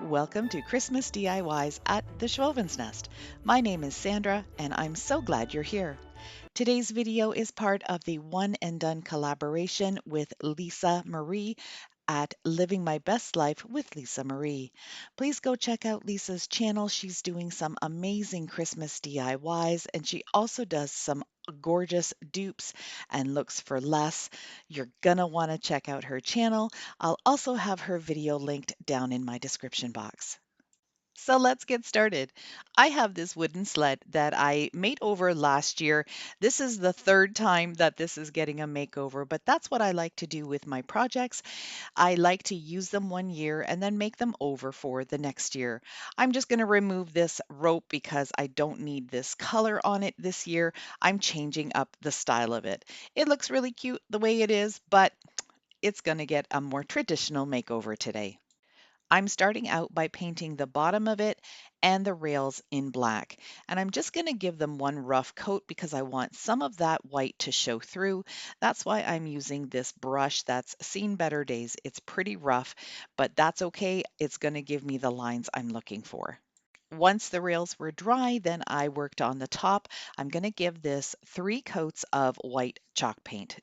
Welcome to Christmas DIYs at the Schwoven's Nest. My name is Sandra, and I'm so glad you're here. Today's video is part of the One and Done collaboration with Lisa Marie at Living My Best Life with Lisa Marie. Please go check out Lisa's channel. She's doing some amazing Christmas DIYs, and she also does some gorgeous dupes and looks for less. You're gonna want to check out her channel. I'll also have her video linked down in my description box. So let's get started. I have this wooden sled that I made over last year. This is the third time that this is getting a makeover, but that's what I like to do with my projects. I like to use them one year and then make them over for the next year. I'm just going to remove this rope because I don't need this color on it this year. I'm changing up the style of it. It looks really cute the way it is, but it's going to get a more traditional makeover today. I'm starting out by painting the bottom of it and the rails in black. And I'm just going to give them one rough coat because I want some of that white to show through. That's why I'm using this brush that's seen better days. It's pretty rough, but that's okay. It's going to give me the lines I'm looking for. Once the rails were dry, then I worked on the top. I'm going to give this 3 coats of white chalk paint.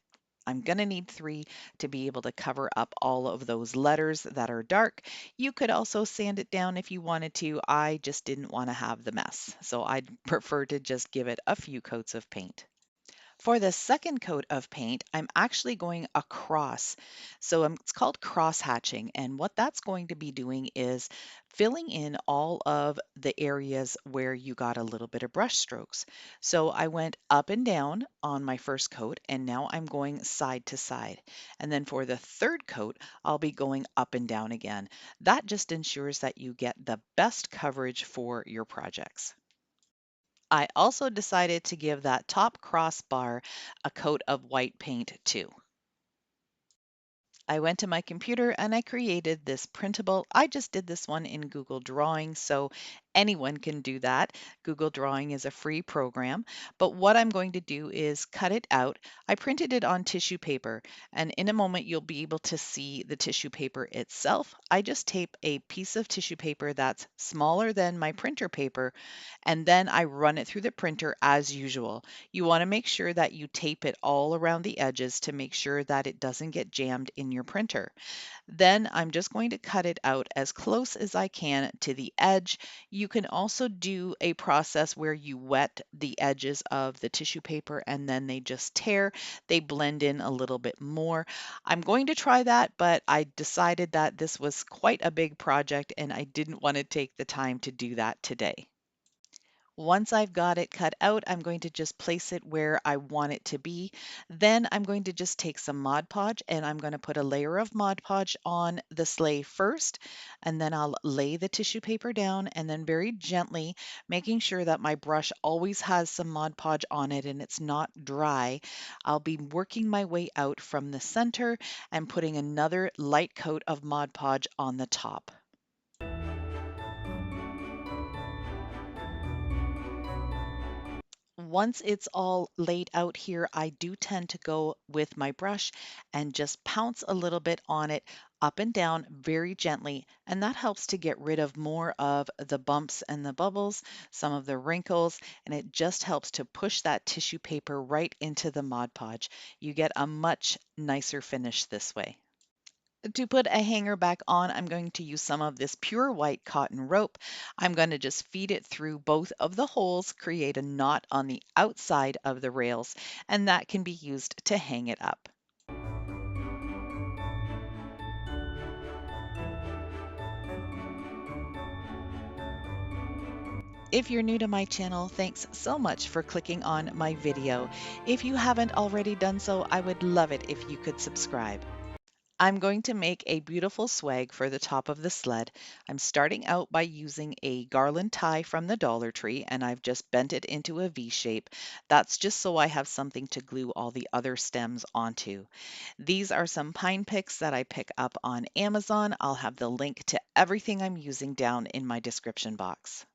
I'm going to need 3 to be able to cover up all of those letters that are dark. You could also sand it down if you wanted to. I just didn't want to have the mess, so I'd prefer to just give it a few coats of paint. For the second coat of paint, I'm actually going across. So it's called cross hatching. And what that's going to be doing is filling in all of the areas where you got a little bit of brush strokes. So I went up and down on my first coat, and now I'm going side to side. And then for the third coat, I'll be going up and down again. That just ensures that you get the best coverage for your projects. I also decided to give that top crossbar a coat of white paint too. I went to my computer and I created this printable. I just did this one in Google Drawing, so anyone can do that. Google Drawing is a free program, but what I'm going to do is cut it out. I printed it on tissue paper, and in a moment you'll be able to see the tissue paper itself. I just tape a piece of tissue paper that's smaller than my printer paper, and then I run it through the printer as usual. You want to make sure that you tape it all around the edges to make sure that it doesn't get jammed in your printer. Then I'm just going to cut it out as close as I can to the edge. You can also do a process where you wet the edges of the tissue paper and then they just tear. They blend in a little bit more. I'm going to try that, but I decided that this was quite a big project and I didn't want to take the time to do that today. Once I've got it cut out, I'm going to just place it where I want it to be. Then I'm going to just take some Mod Podge and I'm going to put a layer of Mod Podge on the sleigh first, and then I'll lay the tissue paper down and then very gently, making sure that my brush always has some Mod Podge on it and it's not dry, I'll be working my way out from the center and putting another light coat of Mod Podge on the top. Once it's all laid out here, I do tend to go with my brush and just pounce a little bit on it up and down very gently, and that helps to get rid of more of the bumps and the bubbles, some of the wrinkles, and it just helps to push that tissue paper right into the Mod Podge. You get a much nicer finish this way. To put a hanger back on, I'm going to use some of this pure white cotton rope. I'm going to just feed it through both of the holes, create a knot on the outside of the rails, and that can be used to hang it up. If you're new to my channel, thanks so much for clicking on my video. If you haven't already done so, I would love it if you could subscribe. I'm going to make a beautiful swag for the top of the sled. I'm starting out by using a garland tie from the Dollar Tree, and I've just bent it into a V shape. That's just so I have something to glue all the other stems onto. These are some pine picks that I pick up on Amazon. I'll have the link to everything I'm using down in my description box.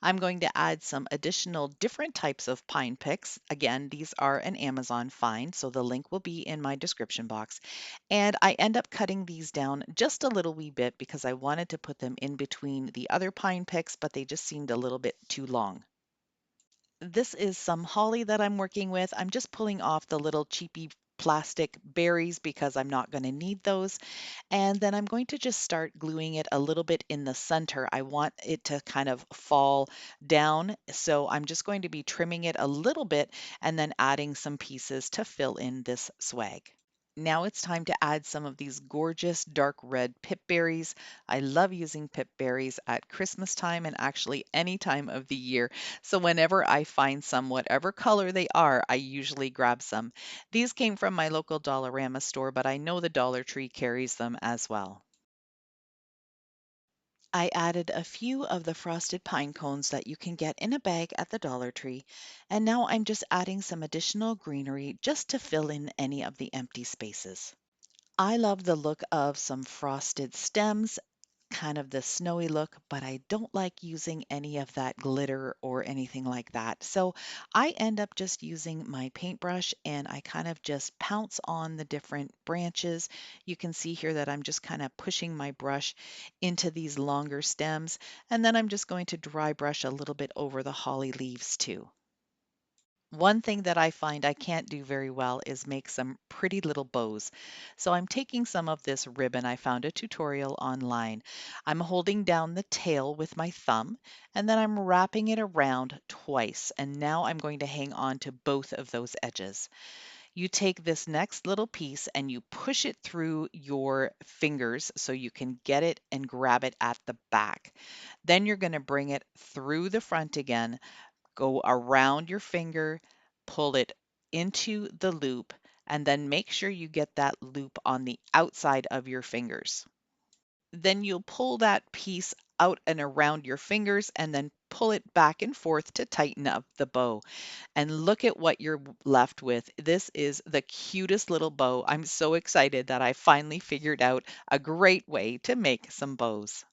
I'm going to add some additional different types of pine picks. Again, these are an Amazon find, so the link will be in my description box. And I end up cutting these down just a little wee bit because I wanted to put them in between the other pine picks, but they just seemed a little bit too long. This is some holly that I'm working with. I'm just pulling off the little cheapy plastic berries because I'm not going to need those. And then I'm going to just start gluing it a little bit in the center. I want it to kind of fall down. So I'm just going to be trimming it a little bit and then adding some pieces to fill in this swag. Now it's time to add some of these gorgeous dark red pip berries. I love using pip berries at Christmas time and actually any time of the year. So whenever I find some, whatever color they are, I usually grab some. These came from my local Dollarama store, but I know the Dollar Tree carries them as well. I added a few of the frosted pine cones that you can get in a bag at the Dollar Tree, and now I'm just adding some additional greenery just to fill in any of the empty spaces. I love the look of some frosted stems, kind of the snowy look, but I don't like using any of that glitter or anything like that. So I end up just using my paintbrush and I kind of just pounce on the different branches. You can see here that I'm just kind of pushing my brush into these longer stems, and then I'm just going to dry brush a little bit over the holly leaves too. One thing that I find I can't do very well is make some pretty little bows. So I'm taking some of this ribbon. I found a tutorial online. I'm holding down the tail with my thumb and then I'm wrapping it around twice. And now I'm going to hang on to both of those edges. You take this next little piece and you push it through your fingers so you can get it and grab it at the back. Then you're going to bring it through the front again, go around your finger, pull it into the loop, and then make sure you get that loop on the outside of your fingers. Then you'll pull that piece out and around your fingers and then pull it back and forth to tighten up the bow. And look at what you're left with. This is the cutest little bow. I'm so excited that I finally figured out a great way to make some bows.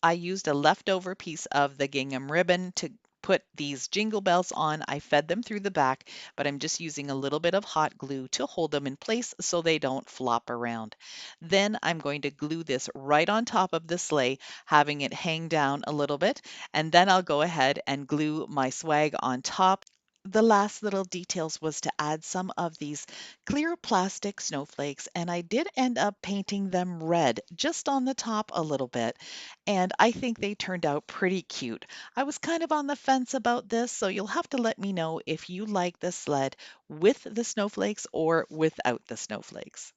I used a leftover piece of the gingham ribbon to put these jingle bells on. I fed them through the back, but I'm just using a little bit of hot glue to hold them in place so they don't flop around. Then I'm going to glue this right on top of the sleigh, having it hang down a little bit, and then I'll go ahead and glue my swag on top. The last little details was to add some of these clear plastic snowflakes, and I did end up painting them red just on the top a little bit, and I think they turned out pretty cute. I was kind of on the fence about this, so you'll have to let me know if you like the sled with the snowflakes or without the snowflakes.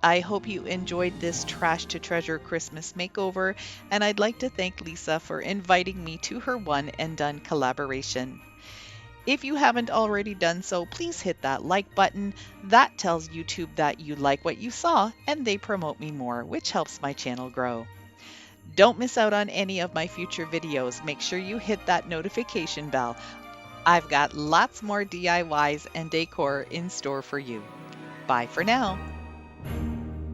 I hope you enjoyed this Trash to Treasure Christmas makeover, and I'd like to thank Lisa for inviting me to her one and done collaboration. If you haven't already done so, please hit that like button. That tells YouTube that you like what you saw and they promote me more, which helps my channel grow. Don't miss out on any of my future videos. Make sure you hit that notification bell. I've got lots more DIYs and decor in store for you. Bye for now.